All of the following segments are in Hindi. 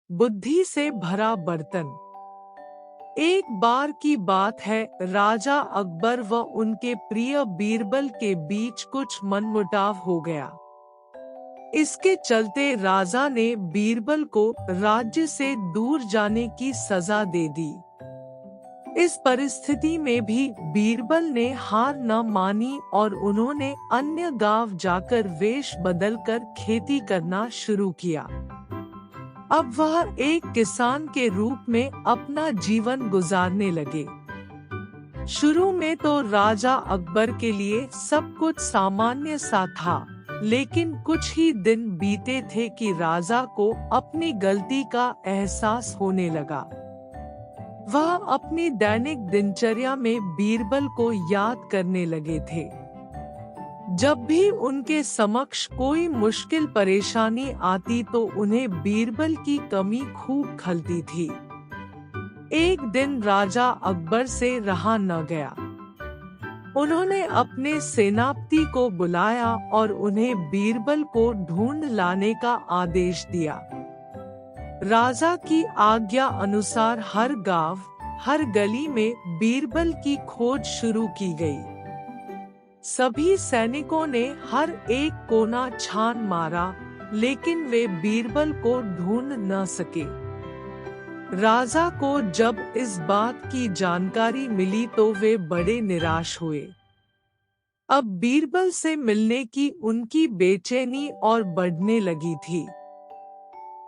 बुद्धि से भरा बर्तन। एक बार की बात है, राजा अकबर व उनके प्रिय बीरबल के बीच कुछ मनमुटाव हो गया। इसके चलते राजा ने बीरबल को राज्य से दूर जाने की सजा दे दी। इस परिस्थिति में भी बीरबल ने हार न मानी और उन्होंने अन्य गांव जाकर वेश बदलकर खेती करना शुरू किया। अब वह एक किसान के रूप में अपना जीवन गुजारने लगे। शुरू में तो राजा अकबर के लिए सब कुछ सामान्य सा था, लेकिन कुछ ही दिन बीते थे कि राजा को अपनी गलती का एहसास होने लगा। वह अपनी दैनिक दिनचर्या में बीरबल को याद करने लगे थे। जब भी उनके समक्ष कोई मुश्किल परेशानी आती तो उन्हें बीरबल की कमी खूब खलती थी। एक दिन राजा अकबर से रहा न गया। उन्होंने अपने सेनापति को बुलाया और उन्हें बीरबल को ढूंढ लाने का आदेश दिया। राजा की आज्ञा अनुसार हर गांव, हर गली में बीरबल की खोज शुरू की गई। सभी सैनिकों ने हर एक कोना छान मारा, लेकिन वे बीरबल को ढूंढ न सके। राजा को जब इस बात की जानकारी मिली तो वे बड़े निराश हुए। अब बीरबल से मिलने की उनकी बेचैनी और बढ़ने लगी थी।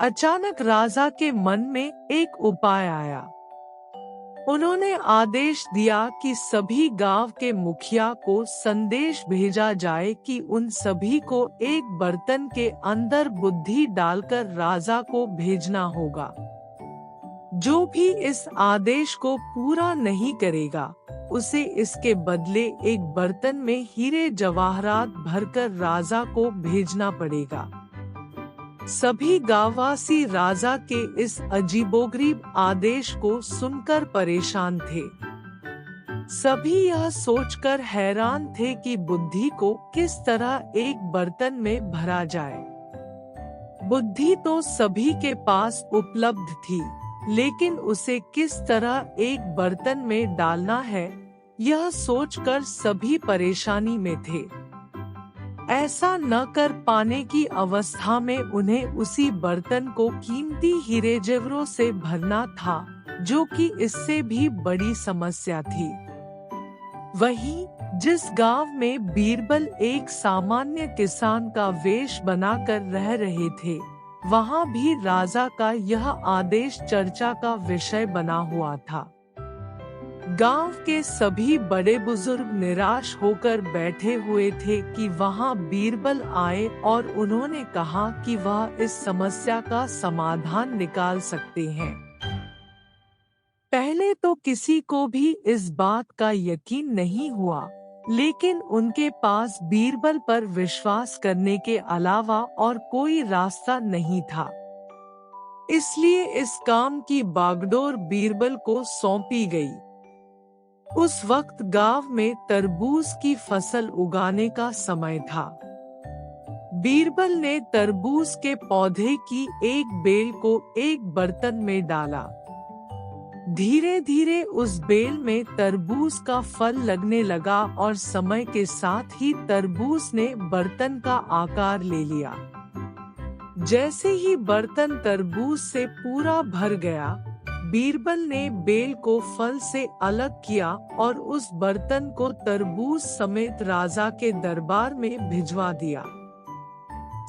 अचानक राजा के मन में एक उपाय आया। उन्होंने आदेश दिया कि सभी गांव के मुखिया को संदेश भेजा जाए कि उन सभी को एक बर्तन के अंदर बुद्धि डालकर राजा को भेजना होगा। जो भी इस आदेश को पूरा नहीं करेगा, उसे इसके बदले एक बर्तन में हीरे जवाहरात भरकर राजा को भेजना पड़ेगा। सभी गांववासी राजा के इस अजीबोगरीब आदेश को सुनकर परेशान थे। सभी यह सोचकर हैरान थे कि बुद्धि को किस तरह एक बर्तन में भरा जाए। बुद्धि तो सभी के पास उपलब्ध थी, लेकिन उसे किस तरह एक बर्तन में डालना है, यह सोचकर सभी परेशानी में थे। ऐसा न कर पाने की अवस्था में उन्हें उसी बर्तन को कीमती हीरे जेवरों से भरना था, जो कि इससे भी बड़ी समस्या थी। वहीं जिस गांव में बीरबल एक सामान्य किसान का वेश बनाकर रह रहे थे, वहां भी राजा का यह आदेश चर्चा का विषय बना हुआ था। गांव के सभी बड़े बुजुर्ग निराश होकर बैठे हुए थे कि वहां बीरबल आए और उन्होंने कहा कि वह इस समस्या का समाधान निकाल सकते हैं। पहले तो किसी को भी इस बात का यकीन नहीं हुआ, लेकिन उनके पास बीरबल पर विश्वास करने के अलावा और कोई रास्ता नहीं था। इसलिए इस काम की बागडोर बीरबल को सौंपी गई। उस वक्त गांव में तरबूज की फसल उगाने का समय था। बीरबल ने तरबूज के पौधे की एक बेल को एक बर्तन में डाला। धीरे धीरे उस बेल में तरबूज का फल लगने लगा और समय के साथ ही तरबूज ने बर्तन का आकार ले लिया। जैसे ही बर्तन तरबूज से पूरा भर गया, बीरबल ने बेल को फल से अलग किया और उस बर्तन को तरबूज समेत राजा के दरबार में भिजवा दिया।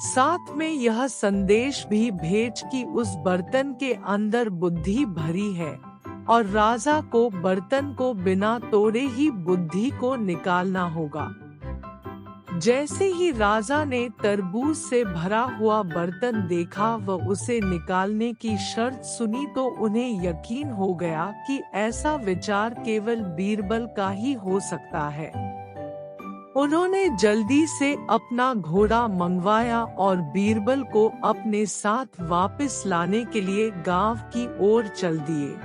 साथ में यह संदेश भी भेज कि उस बर्तन के अंदर बुद्धि भरी है और राजा को बर्तन को बिना तोड़े ही बुद्धि को निकालना होगा। जैसे ही राजा ने तरबूज से भरा हुआ बर्तन देखा व उसे निकालने की शर्त सुनी तो उन्हें यकीन हो गया कि ऐसा विचार केवल बीरबल का ही हो सकता है। उन्होंने जल्दी से अपना घोड़ा मंगवाया और बीरबल को अपने साथ वापस लाने के लिए गांव की ओर चल दिए।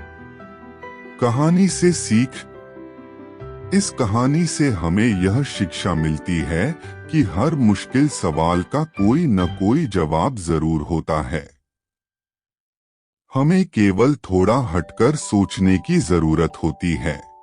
कहानी से सीख। इस कहानी से हमें यह शिक्षा मिलती है कि हर मुश्किल सवाल का कोई न कोई जवाब जरूर होता है। हमें केवल थोड़ा हटकर सोचने की जरूरत होती है।